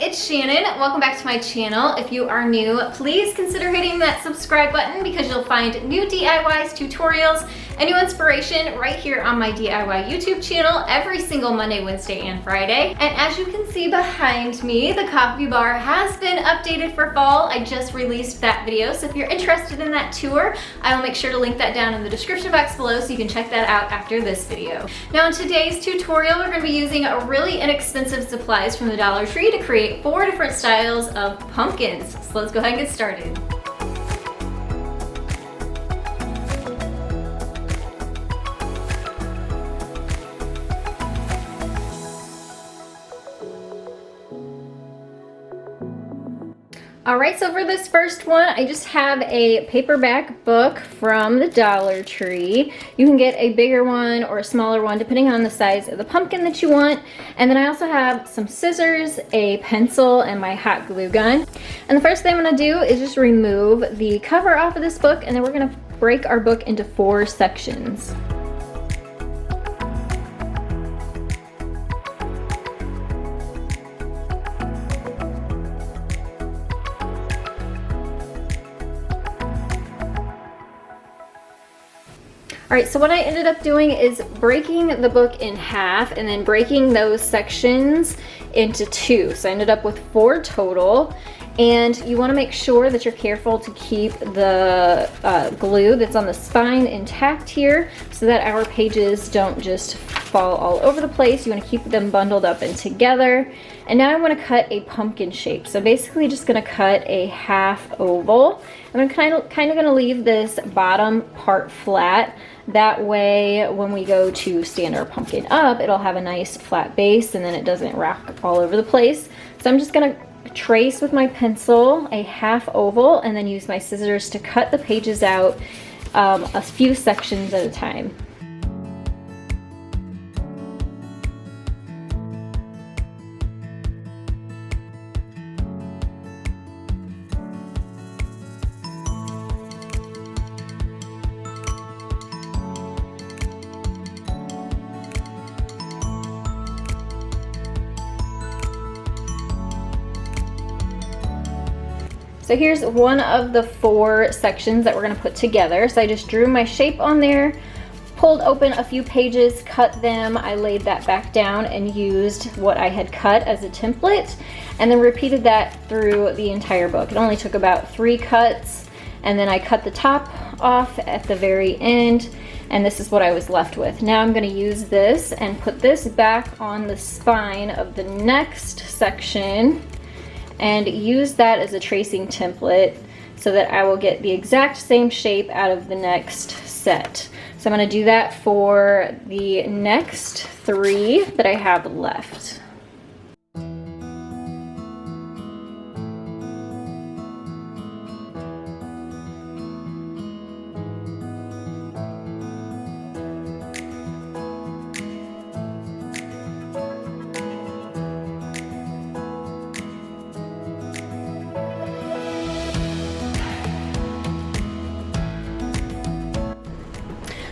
it's Shannon. Welcome back to my channel. If you are new, please consider hitting that subscribe button because you'll find new DIYs, tutorials, and new inspiration right here on my DIY YouTube channel every single Monday, Wednesday, and Friday. And as you can see behind me, the coffee bar has been updated for fall. I just released that video, so if you're interested in that tour, I will make sure to link that down in the description box below so you can check that out after this video. Now in today's tutorial, we're going to be using a really inexpensive supplies from the Dollar Tree to create 4 different styles of pumpkins. So let's go ahead and get started. Alright, so for this first one, I just have a paperback book from the Dollar Tree. You can get a bigger one or a smaller one depending on the size of the pumpkin that you want. And then I also have some scissors, a pencil, and my hot glue gun. And the first thing I'm going to do is just remove the cover off of this book, and then we're going to break our book into 4 sections. Alright, so what I ended up doing is breaking the book in half and then breaking those sections into 2. So I ended up with 4 total. And you want to make sure that you're careful to keep the glue that's on the spine intact here so that our pages don't just fall all over the place. You want to keep them bundled up and together. And now I want to cut a pumpkin shape. So basically just going to cut a half oval. I'm kind of going to leave this bottom part flat. That way when we go to stand our pumpkin up, it'll have a nice flat base and then it doesn't rock all over the place. So I'm just going to trace with my pencil a half oval and then use my scissors to cut the pages out a few sections at a time. So here's one of the 4 sections that we're going to put together. So I just drew my shape on there, pulled open a few pages, cut them. I laid that back down and used what I had cut as a template, and then repeated that through the entire book. It only took about 3 cuts, and then I cut the top off at the very end, and this is what I was left with. Now I'm going to use this and put this back on the spine of the next section and use that as a tracing template so that I will get the exact same shape out of the next set. So I'm going to do that for the next 3 that I have left.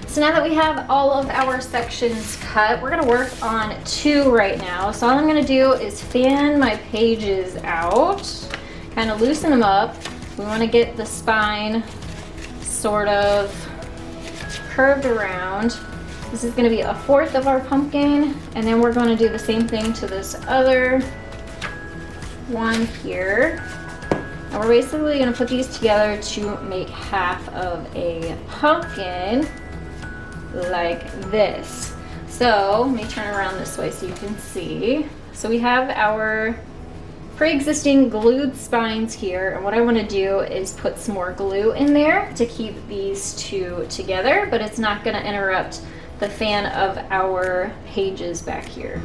So now that we have all of our sections cut, we're going to work on 2 right now. So all I'm going to do is fan my pages out, kind of loosen them up. We want to get the spine sort of curved around. This is going to be a 1/4 of our pumpkin, and then we're going to do the same thing to this other one here. And we're basically going to put these together to make half of a pumpkin, like this. So let me turn around this way so you can see. So we have our pre-existing glued spines here, and what I want to do is put some more glue in there to keep these 2 together, but it's not going to interrupt the fan of our pages back here.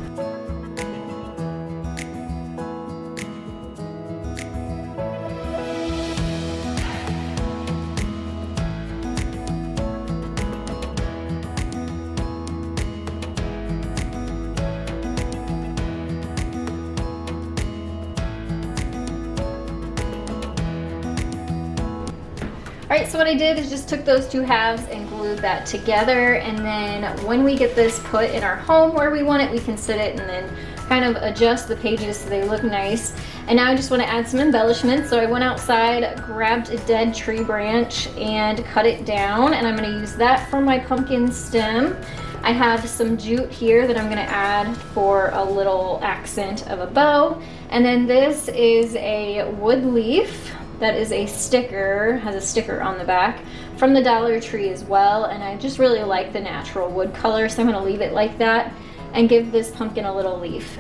Alright, so what I did is just took those 2 halves and glued that together, and then when we get this put in our home where we want it, we can sit it and then kind of adjust the pages so they look nice. And now I just want to add some embellishments. So I went outside, grabbed a dead tree branch and cut it down, and I'm going to use that for my pumpkin stem. I have some jute here that I'm going to add for a little accent of a bow. And then this is a wood leaf that is a sticker, has a sticker on the back from the Dollar Tree as well. And I just really like the natural wood color, so I'm going to leave it like that and give this pumpkin a little leaf.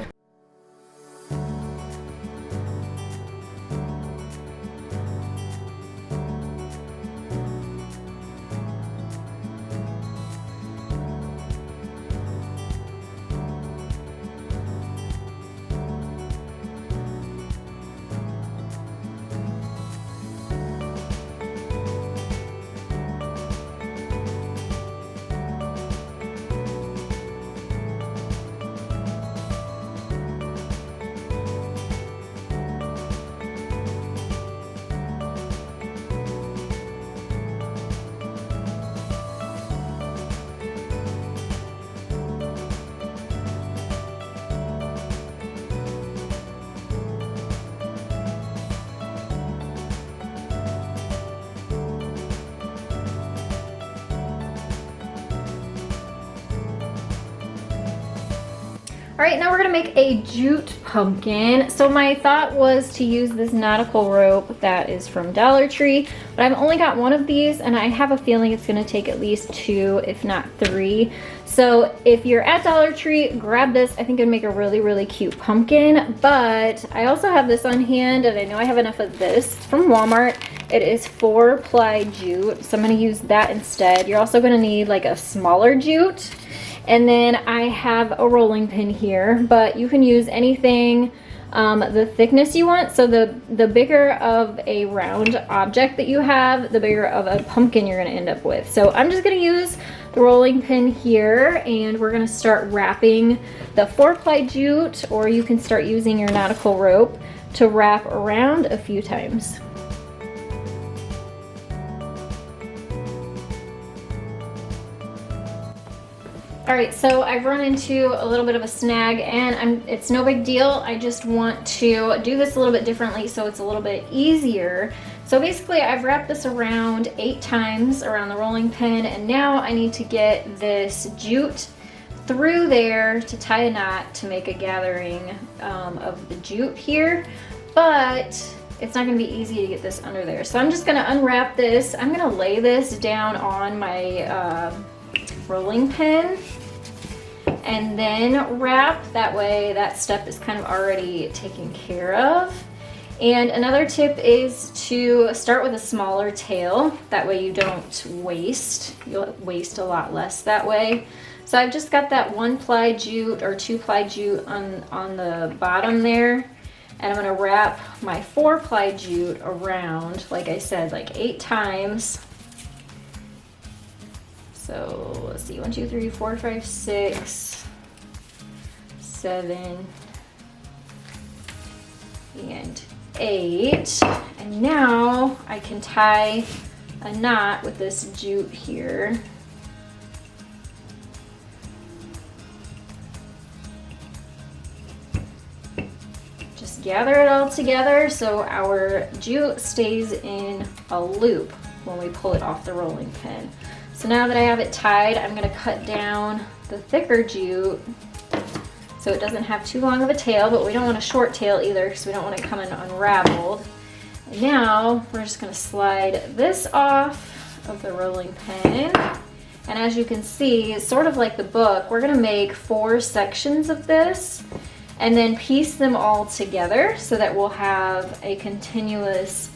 All right, now we're gonna make a jute pumpkin. So my thought was to use this nautical rope that is from Dollar Tree, but I've only got one of these and I have a feeling it's gonna take at least 2, if not 3. So if you're at Dollar Tree, grab this. I think it'd make a really, really cute pumpkin, but I also have this on hand and I know I have enough of this. It's from Walmart. It is 4-ply jute, so I'm gonna use that instead. You're also gonna need like a smaller jute. And then I have a rolling pin here, but you can use anything the thickness you want. So the bigger of a round object that you have, the bigger of a pumpkin you're gonna end up with. So I'm just gonna use the rolling pin here, and we're gonna start wrapping the 4-ply jute, or you can start using your nautical rope to wrap around a few times. All right, so I've run into a little bit of a snag, and it's no big deal. I just want to do this a little bit differently so it's a little bit easier. So basically I've wrapped this around 8 times around the rolling pin, and now I need to get this jute through there to tie a knot to make a gathering of the jute here, but it's not gonna be easy to get this under there. So I'm just gonna unwrap this. I'm gonna lay this down on my rolling pin and then wrap. That way that step is kind of already taken care of. And another tip is to start with a smaller tail. That way you don't waste. You'll waste a lot less that way. So I've just got that 1-ply jute or 2-ply jute on the bottom there. And I'm gonna wrap my 4-ply jute around, like I said, like 8 times. So let's see, 1, 2, 3, 4, 5, 6, 7, and 8. And now I can tie a knot with this jute here. Just gather it all together so our jute stays in a loop when we pull it off the rolling pin. So now that I have it tied, I'm gonna cut down the thicker jute so it doesn't have too long of a tail, but we don't want a short tail either because we don't want it coming unraveled. And now we're just gonna slide this off of the rolling pin. And as you can see, sort of like the book, we're gonna make 4 sections of this and then piece them all together so that we'll have a continuous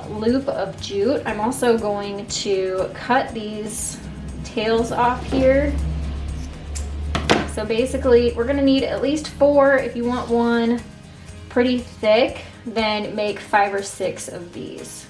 loop of jute. I'm also going to cut these tails off here. So basically we're gonna need at least 4. If you want one pretty thick, then make 5 or 6 of these.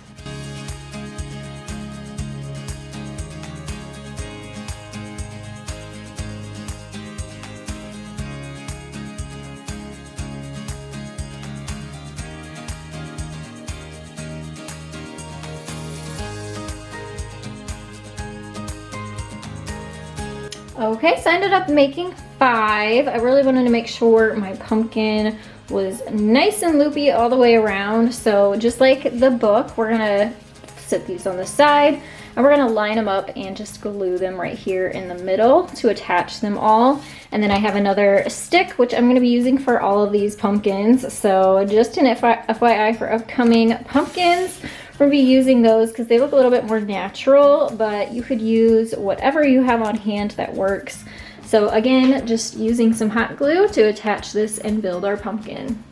Okay, so I ended up making 5. I really wanted to make sure my pumpkin was nice and loopy all the way around. So just like the book, we're gonna set these on the side and we're gonna line them up and just glue them right here in the middle to attach them all. And then I have another stick, which I'm gonna be using for all of these pumpkins. So just an FYI for upcoming pumpkins, we're gonna be using those because they look a little bit more natural, but you could use whatever you have on hand that works. So again, just using some hot glue to attach this and build our pumpkin.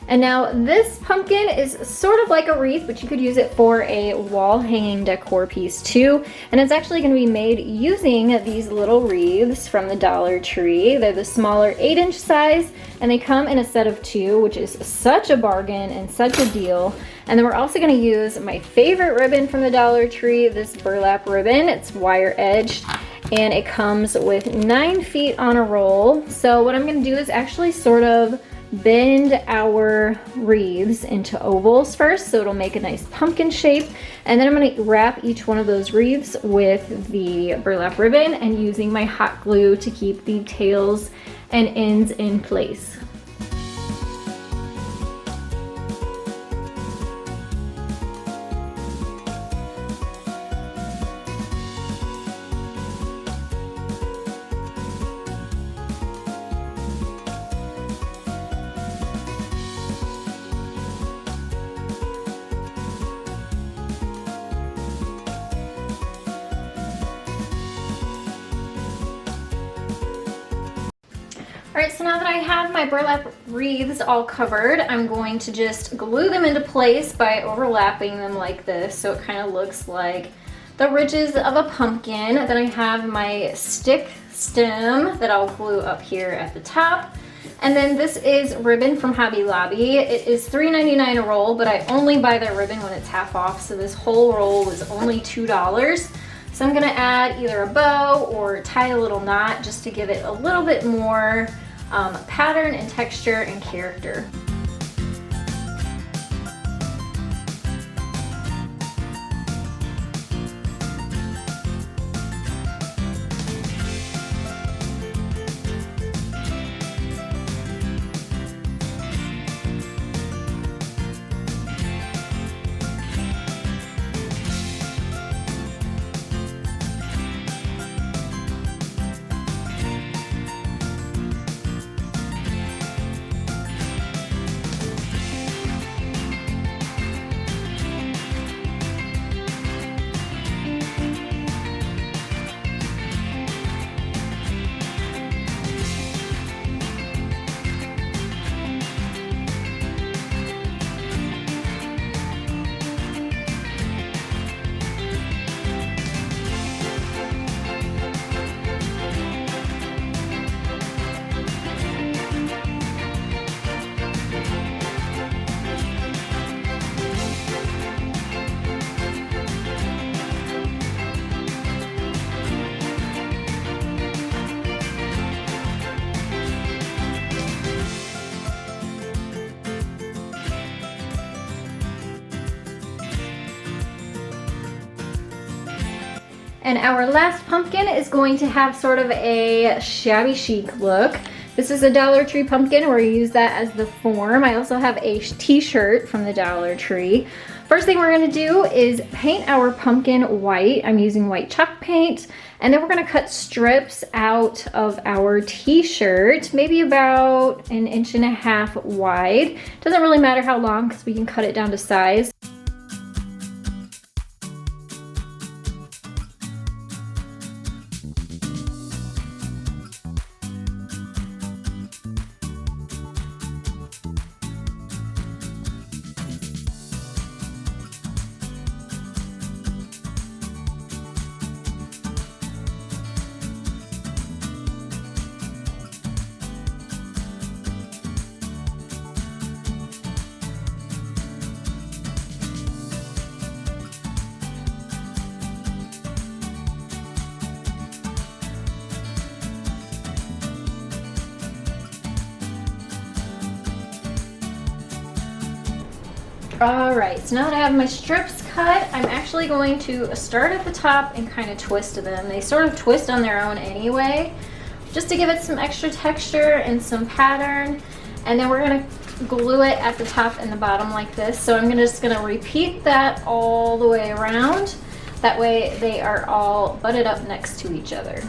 And now this pumpkin is sort of like a wreath, but you could use it for a wall hanging decor piece too. And it's actually going to be made using these little wreaths from the Dollar Tree. They're the smaller 8-inch size and they come in a set of 2, which is such a bargain and such a deal. And then we're also going to use my favorite ribbon from the Dollar Tree, this burlap ribbon. It's wire edged and it comes with 9 feet on a roll. So what I'm going to do is actually sort of bend our wreaths into ovals first, so it'll make a nice pumpkin shape. And then I'm going to wrap each one of those wreaths with the burlap ribbon and using my hot glue to keep the tails and ends in place. All right, so now that I have my burlap wreaths all covered, I'm going to just glue them into place by overlapping them like this, so it kind of looks like the ridges of a pumpkin. Then I have my stick stem that I'll glue up here at the top. And then this is ribbon from Hobby Lobby. It is $3.99 a roll, but I only buy their ribbon when it's half off, so this whole roll was only $2. So I'm gonna add either a bow or tie a little knot just to give it a little bit more pattern and texture and character. And our last pumpkin is going to have sort of a shabby chic look. This is a Dollar Tree pumpkin where you use that as the form. I also have a t-shirt from the Dollar Tree. First thing we're gonna do is paint our pumpkin white. I'm using white chalk paint. And then we're gonna cut strips out of our t-shirt, maybe about 1.5 inches wide. Doesn't really matter how long because we can cut it down to size. All right, so now that I have my strips cut, I'm actually going to start at the top and kind of twist them. They sort of twist on their own anyway, just to give it some extra texture and some pattern. And then we're gonna glue it at the top and the bottom like this. So I'm just gonna repeat that all the way around. That way they are all butted up next to each other.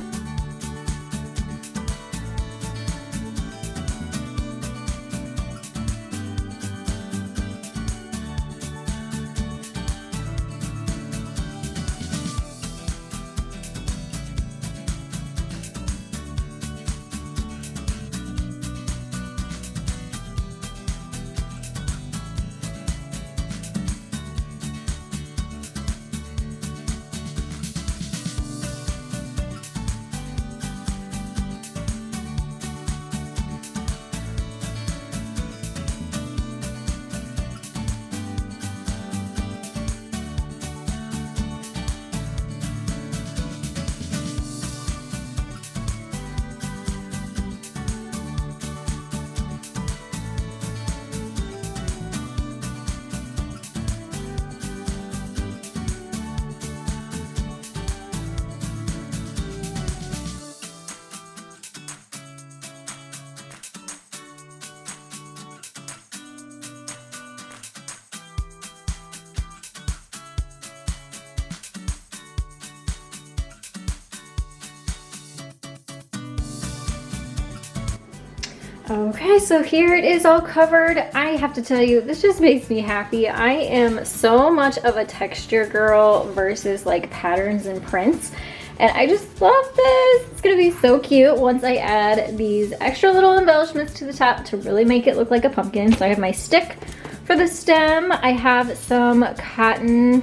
Okay, so here it is all covered. I have to tell you, this just makes me happy. I am so much of a texture girl versus like patterns and prints. And I just love this. It's gonna be so cute once I add these extra little embellishments to the top to really make it look like a pumpkin. So I have my stick for the stem. I have some cotton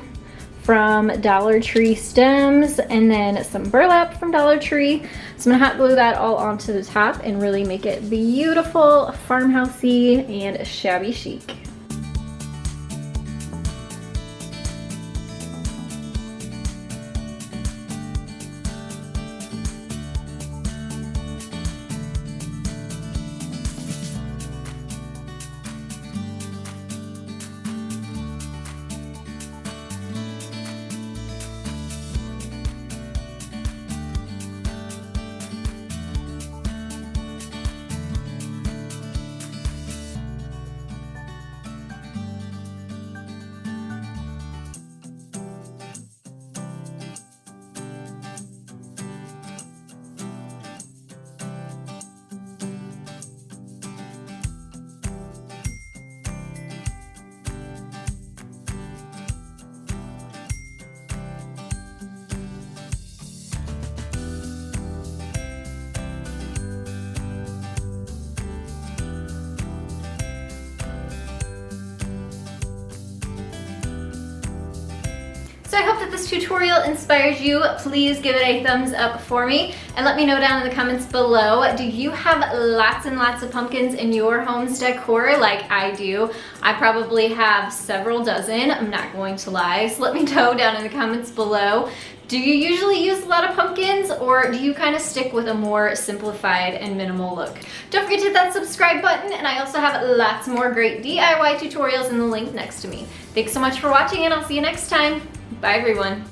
from Dollar Tree stems and then some burlap from Dollar Tree. So I'm gonna hot glue that all onto the top and really make it beautiful, farmhousey, and shabby chic. So I hope that this tutorial inspires you. Please give it a thumbs up for me and let me know down in the comments below. Do you have lots and lots of pumpkins in your home's decor like I do? I probably have several dozen, I'm not going to lie. So let me know down in the comments below. Do you usually use a lot of pumpkins, or do you kind of stick with a more simplified and minimal look? Don't forget to hit that subscribe button, and I also have lots more great DIY tutorials in the link next to me. Thanks so much for watching, and I'll see you next time. Bye everyone.